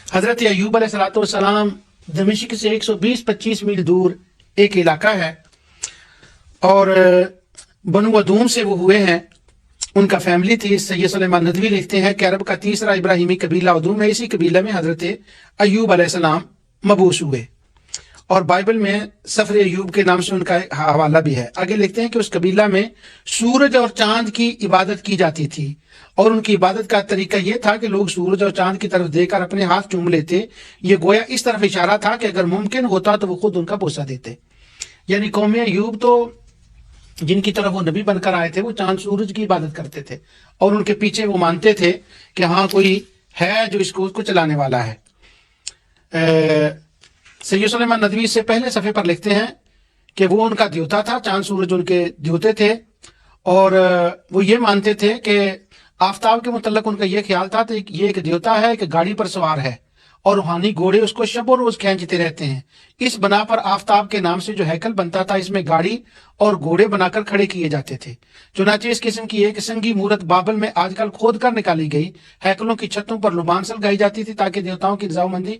حضرت ایوب علیہ السلام دمشق سے 120-25 میل دور ایک علاقہ ہے، اور بنو ادوم سے وہ ہوئے ہیں، ان کا فیملی تھی۔ سید سلیمان ندوی لکھتے ہیں کہ عرب کا تیسرا ابراہیمی قبیلہ ادوم ہے، اسی قبیلہ میں حضرت ایوب علیہ السلام مبعوث ہوئے، اور بائبل میں سفر ایوب کے نام سے ان کا حوالہ بھی ہے۔ آگے لکھتے ہیں کہ اس قبیلہ میں سورج اور چاند کی عبادت کی جاتی تھی، اور ان کی عبادت کا طریقہ یہ تھا کہ لوگ سورج اور چاند کی طرف دیکھ کر اپنے ہاتھ چوم لیتے، یہ گویا اس طرف اشارہ تھا کہ اگر ممکن ہوتا تو وہ خود ان کا بوسہ دیتے۔ یعنی قوم ایوب تو جن کی طرف وہ نبی بن کر آئے تھے وہ چاند سورج کی عبادت کرتے تھے، اور ان کے پیچھے وہ مانتے تھے کہ ہاں کوئی ہے جو اس کو چلانے والا ہے۔ سید سلیمان ندوی سے پہلے صفحے پر لکھتے ہیں کہ وہ ان کا دیوتا تھا، چاند سورج ان کے دیوتے تھے، اور وہ یہ مانتے تھے کہ آفتاب کے متعلق ان کا یہ خیال تھا کہ یہ ایک دیوتا ہے کہ گاڑی پر سوار ہے، اور روحانی گھوڑے اس کو شب و روز کھینچتے رہتے ہیں۔ اس بنا پر آفتاب کے نام سے جو ہیکل بنتا تھا اس میں گاڑی اور گھوڑے بنا کر کھڑے کیے جاتے تھے۔ چنانچہ اس قسم کی ایک سنگی مورت بابل میں آج کل کھود کر نکالی گئی۔ ہیکلوں کی چھتوں پر لبانسل گائی جاتی تھی تاکہ دیوتاؤں کی رضامندی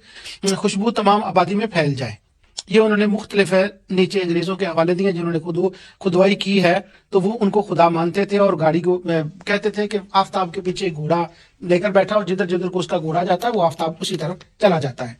خوشبو تمام آبادی میں پھیل جائے۔ یہ انہوں نے مختلف نیچے انگریزوں کے حوالے دیے جنہوں نے خدوائی کی ہے، تو وہ ان کو خدا مانتے تھے، اور گاڑی کو کہتے تھے کہ آفتاب کے پیچھے گھوڑا لے کر بیٹھا، اور جدھر جدھر کو اس کا گھوڑا جاتا ہے وہ آفتاب اسی طرف چلا جاتا ہے۔